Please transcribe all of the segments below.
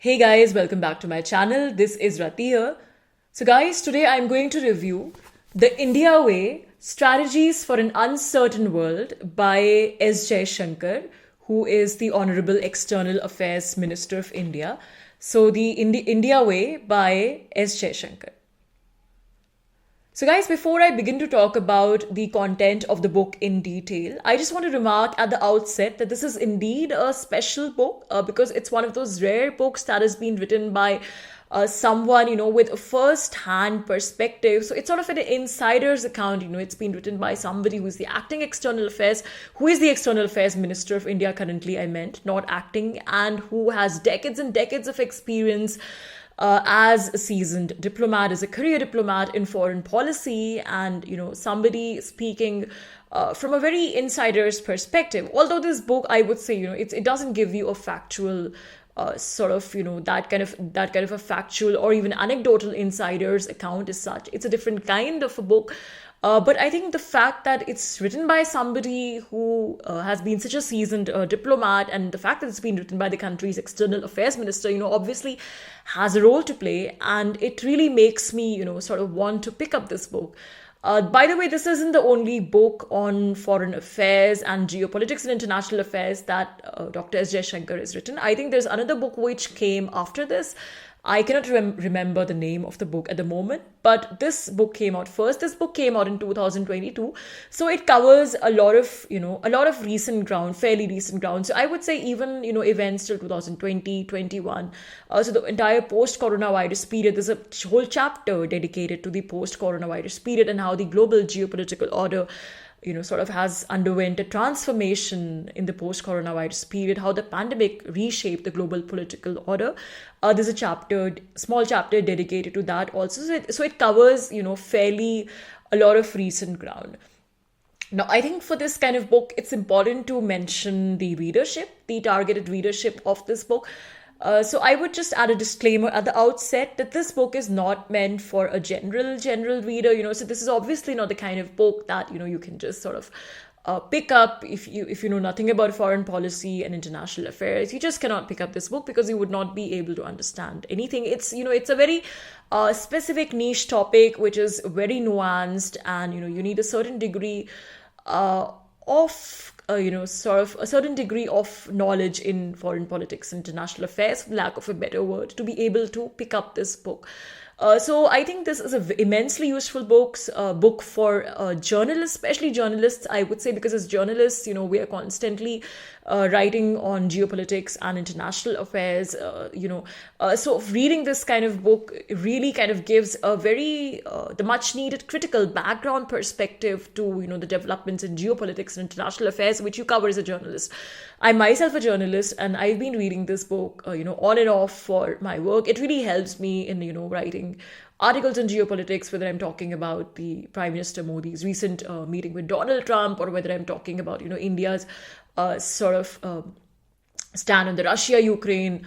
Hey guys, welcome back to my channel. This is Rati here. So guys, today I'm going to review The India Way: Strategies for an Uncertain World by S. Jaishankar, who is the Honorable External Affairs Minister of India. So the India Way by S. Jaishankar. So, guys, before I begin to talk about the content of the book in detail, I just want to remark at the outset that this is indeed a special book because it's one of those rare books that has been written by someone, with a first hand perspective. So, it's sort of an insider's account. It's been written by somebody who's the acting external affairs, who is the external affairs minister of India currently, I meant, not acting, and who has decades and decades of experience as a seasoned diplomat, as a career diplomat in foreign policy, and somebody speaking from a very insider's perspective. Although this book, I would say, it doesn't give you a factual sort of that kind of a factual or even anecdotal insider's account as such. It's a different kind of a book. But I think the fact that it's written by somebody who has been such a seasoned diplomat, and the fact that it's been written by the country's external affairs minister, obviously has a role to play. And it really makes me, sort of want to pick up this book. By the way, this isn't the only book on foreign affairs and geopolitics and international affairs that Dr. S. Jaishankar has written. I think there's another book which came after this. I cannot remember the name of the book at the moment, but this book came out first. This book came out in 2022. So it covers a lot of recent ground, fairly recent ground. So I would say even, events till 2020, 21. So the entire post-coronavirus period, there's a whole chapter dedicated to the post-coronavirus period and how the global geopolitical order sort of has underwent a transformation in the post-coronavirus period, how the pandemic reshaped the global political order. There's a small chapter dedicated to that also. So it covers, fairly a lot of recent ground. Now, I think for this kind of book, it's important to mention the targeted readership of this book. So I would just add a disclaimer at the outset that this book is not meant for a general reader. So this is obviously not the kind of book that you can just sort of pick up if you know nothing about foreign policy and international affairs. You just cannot pick up this book because you would not be able to understand anything. It's a very specific niche topic which is very nuanced, and you need a certain degree of sort of a certain degree of knowledge in foreign politics and international affairs, for lack of a better word, to be able to pick up this book. So I think this is an immensely useful book for journalists, especially journalists, I would say, because as journalists, we are constantly writing on geopolitics and international affairs, so reading this kind of book really kind of gives a the much needed critical background perspective to, the developments in geopolitics and international affairs, which you cover as a journalist. I'm myself a journalist, and I've been reading this book, on and off for my work. It really helps me in, writing articles on geopolitics, whether I'm talking about the Prime Minister Modi's recent meeting with Donald Trump, or whether I'm talking about, India's stand on the Russia-Ukraine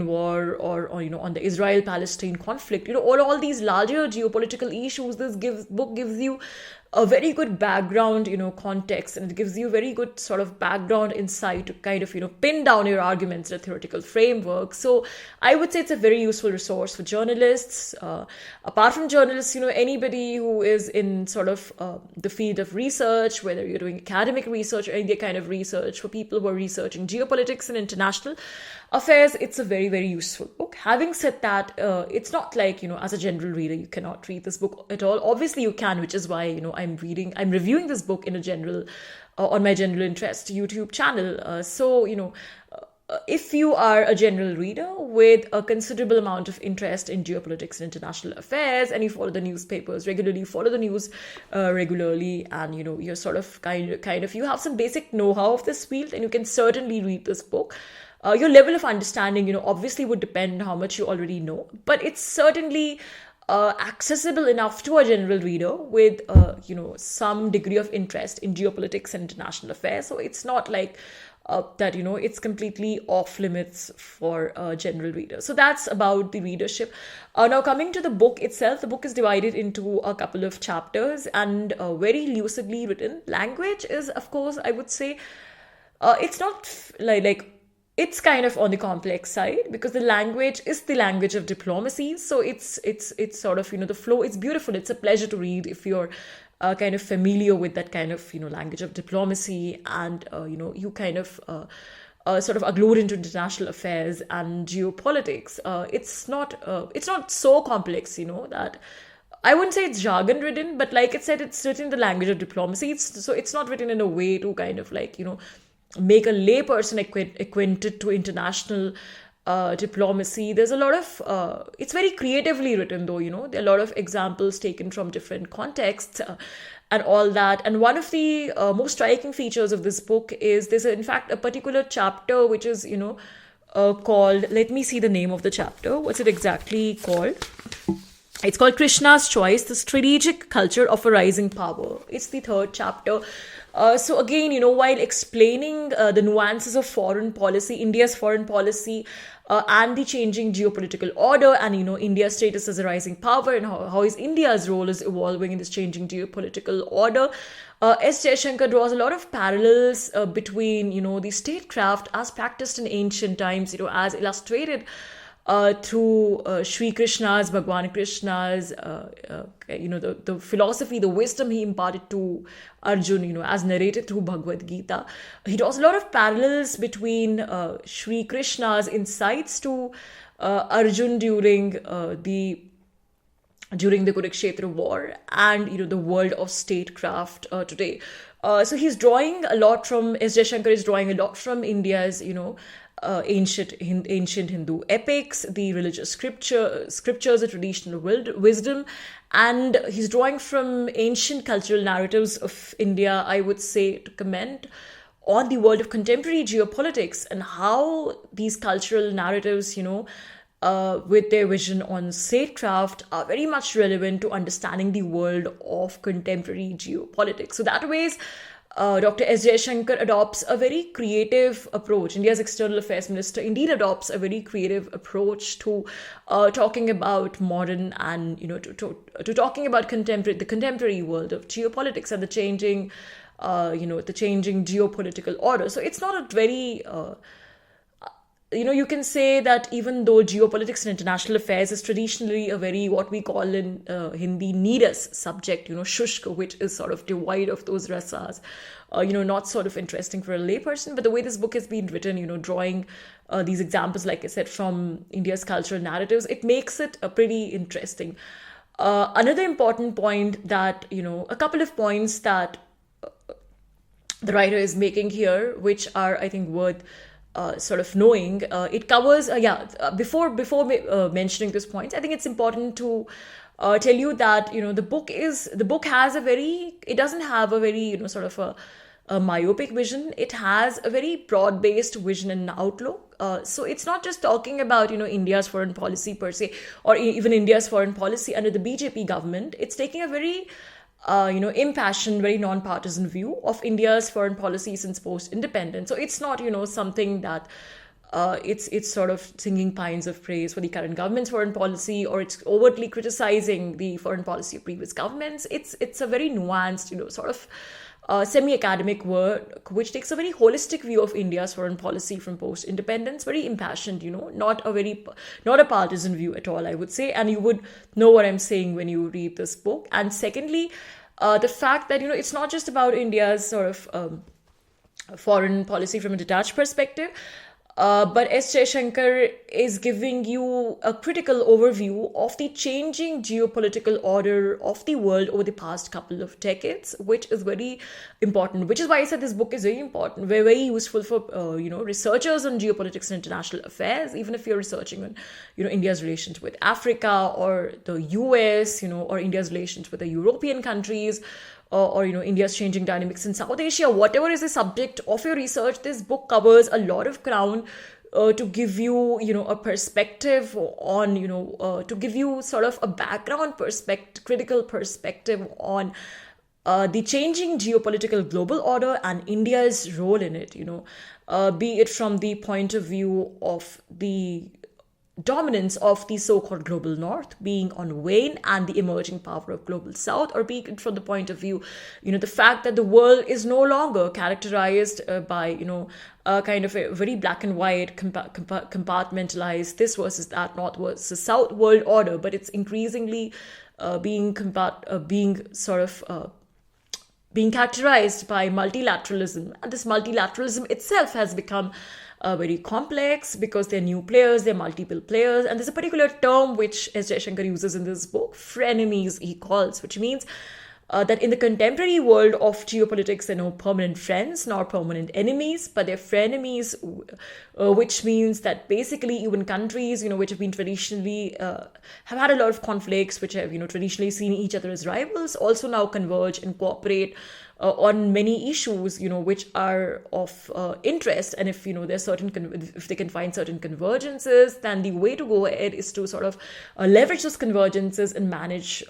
war, or on the Israel-Palestine conflict. All these larger geopolitical issues. This book gives you a very good background, context, and it gives you very good sort of background insight to kind of, pin down your arguments in a theoretical framework. So I would say it's a very useful resource for journalists. Apart from journalists, anybody who is in sort of the field of research, whether you're doing academic research or any kind of research, for people who are researching geopolitics and international affairs, it's a very, very useful book. Having said that, it's not like, as a general reader, you cannot read this book at all. Obviously you can, which is why, I'm reviewing this book in a general, on my general interest YouTube channel. So, if you are a general reader with a considerable amount of interest in geopolitics and international affairs, and you follow the newspapers regularly, follow the news regularly, and you're sort of kind of you have some basic know-how of this field, and you can certainly read this book. Your level of understanding, obviously would depend how much you already know, but it's certainly accessible enough to a general reader with, some degree of interest in geopolitics and international affairs. So it's not like that, it's completely off limits for a general reader. So that's about the readership. Now, coming to the book itself, the book is divided into a couple of chapters and very lucidly written. Language is, of course, I would say, it's not like it's kind of on the complex side because the language is the language of diplomacy. So it's sort of, the flow. It's beautiful. It's a pleasure to read if you're kind of familiar with that kind of, language of diplomacy, and you kind of sort of are glued into international affairs and geopolitics. It's not so complex, that I wouldn't say it's jargon written, but like I said, it's written in the language of diplomacy. So it's not written in a way to kind of like, make a layperson acquainted to international diplomacy. There's a lot of, it's very creatively written though, there are a lot of examples taken from different contexts and all that. And one of the most striking features of this book is there's in fact a particular chapter which is, called, let me see the name of the chapter. What's it exactly called? It's called Krishna's Choice, the Strategic Culture of a Rising Power. It's the third chapter. So again, while explaining the nuances of foreign policy, India's foreign policy, and the changing geopolitical order, and, India's status as a rising power, and how is India's role is evolving in this changing geopolitical order, S. Jaishankar draws a lot of parallels between, the statecraft as practiced in ancient times, as illustrated through Sri Krishna's, Bhagwan Krishna's, the philosophy, the wisdom he imparted to Arjun, as narrated through Bhagavad Gita. He draws a lot of parallels between Sri Krishna's insights to Arjun during the Kurukshetra war and, the world of statecraft today. So he's drawing a lot from, S. Jaishankar is drawing a lot from India's, ancient Hindu epics, the religious scriptures, the traditional wisdom, and he's drawing from ancient cultural narratives of India, I would say, to comment on the world of contemporary geopolitics and how these cultural narratives, with their vision on statecraft, are very much relevant to understanding the world of contemporary geopolitics. So that ways, Dr. S. Jaishankar adopts a very creative approach. India's External Affairs Minister indeed adopts a very creative approach to talking about modern and, to talking about the contemporary world of geopolitics and the changing geopolitical order. So it's not a very you can say that even though geopolitics and international affairs is traditionally a very, what we call in Hindi, needus subject, shushk, which is sort of devoid of those rasas, not sort of interesting for a layperson. But the way this book has been written, drawing these examples, like I said, from India's cultural narratives, it makes it pretty interesting. Another important point that, a couple of points that the writer is making here, which are, I think, worth sort of knowing. It covers, before mentioning this point, I think it's important to tell you that, the book has it doesn't have a very, sort of a myopic vision. It has a very broad-based vision and outlook. So it's not just talking about, India's foreign policy per se, or even India's foreign policy under the BJP government. It's taking a very impassioned, very non-partisan view of India's foreign policy since post-independence. So it's not, something that it's sort of singing pines of praise for the current government's foreign policy, or it's overtly criticizing the foreign policy of previous governments. It's a very nuanced, sort of semi-academic work, which takes a very holistic view of India's foreign policy from post-independence, very impassioned, not a partisan view at all, I would say. And you would know what I'm saying when you read this book. And secondly, the fact that, it's not just about India's sort of foreign policy from a detached perspective, but S. Jaishankar is giving you a critical overview of the changing geopolitical order of the world over the past couple of decades, which is very important. Which is why I said this book is very important, very useful for researchers on geopolitics and international affairs, even if you're researching on India's relations with Africa or the US, or India's relations with the European countries, or India's changing dynamics in South Asia. Whatever is the subject of your research, this book covers a lot of ground to give you a perspective on to give you sort of a background critical perspective on the changing geopolitical global order and India's role in it, be it from the point of view of the dominance of the so-called global north being on wane and the emerging power of global south, or be it from the point of view, the fact that the world is no longer characterized by, kind of a very black and white, compartmentalized this versus that, north versus south world order, but it's increasingly being characterized by multilateralism. And this multilateralism itself has become very complex because they're new players, they're multiple players. And there's a particular term which S. Jaishankar uses in this book, frenemies, he calls, which means that in the contemporary world of geopolitics, there are no permanent friends nor permanent enemies, but they're frenemies, which means that basically even countries, which have been traditionally, have had a lot of conflicts, which have, traditionally seen each other as rivals, also now converge and cooperate on many issues, which are of interest. And if, there's if they can find certain convergences, then the way to go ahead is to sort of leverage those convergences and manage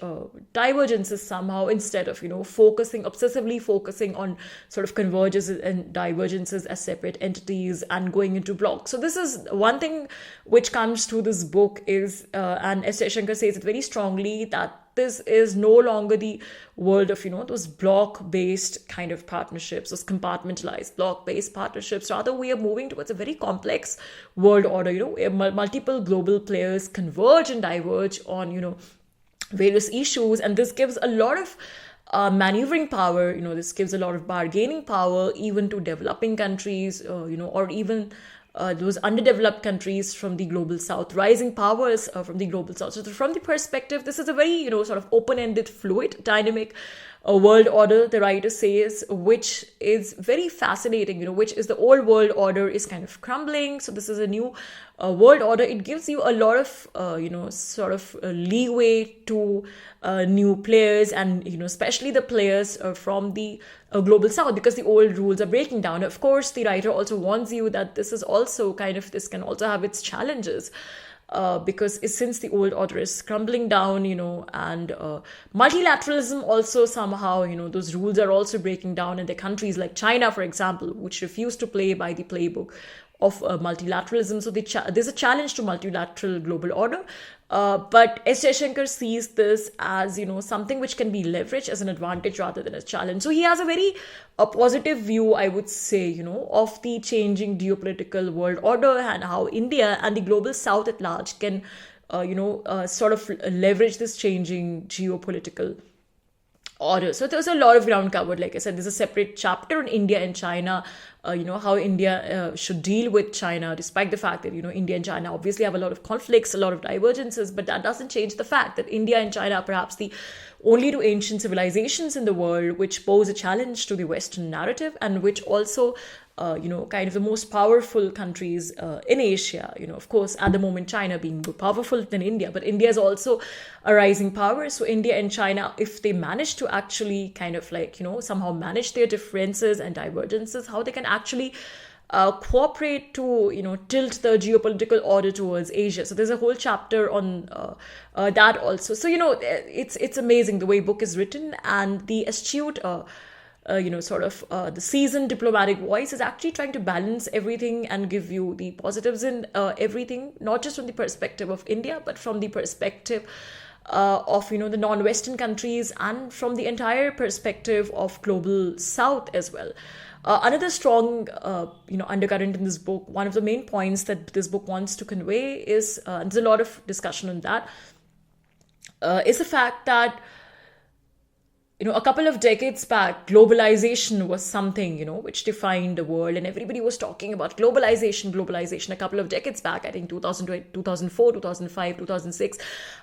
divergences somehow, instead of, obsessively focusing on sort of convergences and divergences as separate entities and going into blocks. So this is one thing which comes through this book is, and S. Jaishankar says it very strongly, that this is no longer the world of, those block-based kind of partnerships, those compartmentalized block-based partnerships. Rather, we are moving towards a very complex world order, where multiple global players converge and diverge on, various issues. And this gives a lot of maneuvering power, this gives a lot of bargaining power, even to developing countries, or even those underdeveloped countries from the global south, rising powers from the global south. So from the perspective, this is a very, sort of open-ended, fluid, dynamic world order, the writer says, which is very fascinating, which is the old world order is kind of crumbling. So this is a new world order. It gives you a lot of, sort of leeway to new players, and, especially the players from the global south, because the old rules are breaking down. Of course, the writer also warns you that this is also this can also have its challenges. Because since the old order is crumbling down, and multilateralism also somehow, those rules are also breaking down. And there are countries like China, for example, which refuse to play by the playbook of multilateralism. So there's a challenge to multilateral global order. But S. Jaishankar sees this as, something which can be leveraged as an advantage rather than a challenge. So he has a very positive view, I would say, of the changing geopolitical world order, and how India and the global south at large can, sort of leverage this changing geopolitical order. So there's a lot of ground covered. Like I said, there's a separate chapter on India and China, how India should deal with China, despite the fact that, India and China obviously have a lot of conflicts, a lot of divergences, but that doesn't change the fact that India and China are perhaps the only two ancient civilizations in the world which pose a challenge to the Western narrative, and which also kind of the most powerful countries in Asia, of course, at the moment, China being more powerful than India, but India is also a rising power. So India and China, if they manage to actually kind of somehow manage their differences and divergences, how they can actually cooperate to, tilt the geopolitical order towards Asia. So there's a whole chapter on that also. So, it's amazing the way book is written, and the astute the seasoned diplomatic voice is actually trying to balance everything and give you the positives in everything, not just from the perspective of India, but from the perspective of, the non-Western countries, and from the entire perspective of global South as well. Another strong, undercurrent in this book, one of the main points that this book wants to convey is, there's a lot of discussion on that, is the fact that, a couple of decades back, globalization was something, which defined the world, and everybody was talking about globalization a couple of decades back, I think 2004, 2005, 2006.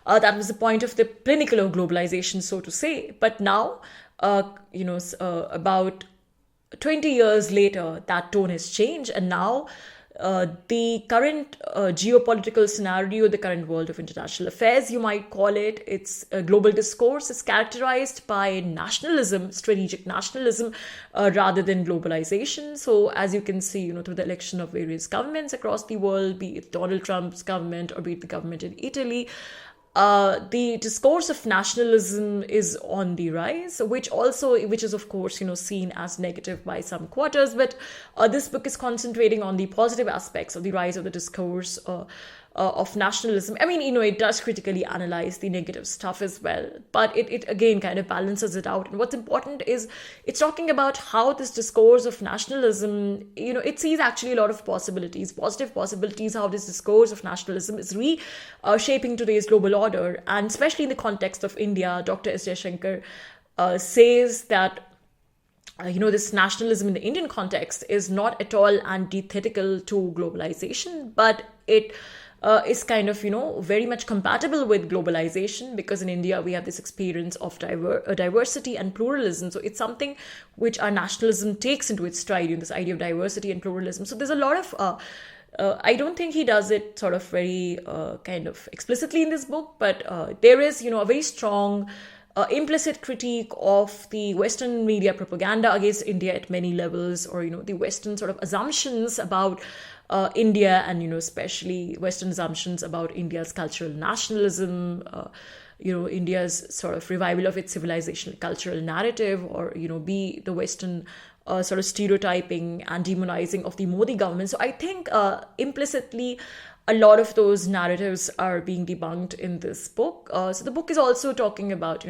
That was the point of the pinnacle of globalization, so to say. But now, about 20 years later, that tone has changed, and now the current geopolitical scenario, the current world of international affairs, you might call it, its global discourse is characterized by nationalism, strategic nationalism, rather than globalization. So as you can see, through the election of various governments across the world, be it Donald Trump's government or be it the government in Italy, the discourse of nationalism is on the rise, which is of course, seen as negative by some quarters. But this book is concentrating on the positive aspects of the rise of the discourse of nationalism. I mean, it does critically analyze the negative stuff as well, but it again kind of balances it out. And what's important is it's talking about how this discourse of nationalism, it sees actually a lot of possibilities, positive possibilities, how this discourse of nationalism is reshaping today's global order. And especially in the context of India, Dr. S. Jaishankar says that this nationalism in the Indian context is not at all antithetical to globalization, but it is kind of, very much compatible with globalization, because in India we have this experience of diversity and pluralism. So it's something which our nationalism takes into its stride, this idea of diversity and pluralism. So there's a lot of I don't think he does it sort of very kind of explicitly in this book, but there is, a very strong implicit critique of the Western media propaganda against India at many levels, or, the Western sort of assumptions about India, and, especially Western assumptions about India's cultural nationalism, India's sort of revival of its civilizational cultural narrative, or, be the Western sort of stereotyping and demonizing of the Modi government. So I think implicitly a lot of those narratives are being debunked in this book. So the book is also talking about,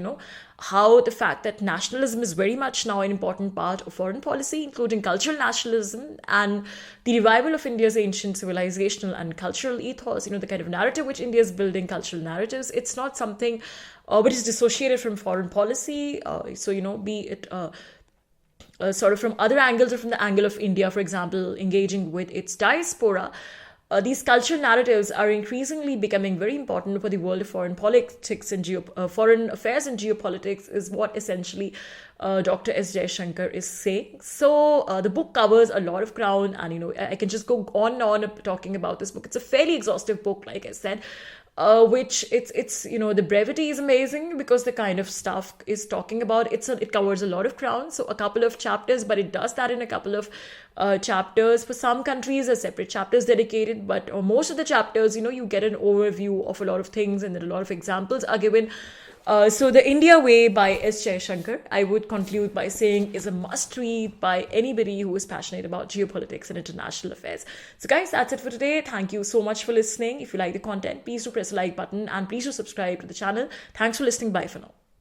how the fact that nationalism is very much now an important part of foreign policy, including cultural nationalism, and the revival of India's ancient civilizational and cultural ethos, the kind of narrative which India is building, cultural narratives. It's not something which is dissociated from foreign policy. So, be it sort of from other angles, or from the angle of India, for example, engaging with its diaspora. These cultural narratives are increasingly becoming very important for the world of foreign politics and foreign affairs and geopolitics, is what essentially Dr. S. Jaishankar is saying. So the book covers a lot of ground, and I can just go on and on talking about this book. It's a fairly exhaustive book, like I said. Which it's the brevity is amazing, because the kind of stuff is talking about, it covers a lot of ground. So a couple of chapters, but it does that in a couple of chapters. For some countries, there's separate chapters dedicated, but most of the chapters, you get an overview of a lot of things, and then a lot of examples are given. So The India Way by S. Jaishankar, I would conclude by saying, is a must read by anybody who is passionate about geopolitics and international affairs. So guys, that's it for today. Thank you so much for listening. If you like the content, please do press the like button, and please do subscribe to the channel. Thanks for listening. Bye for now.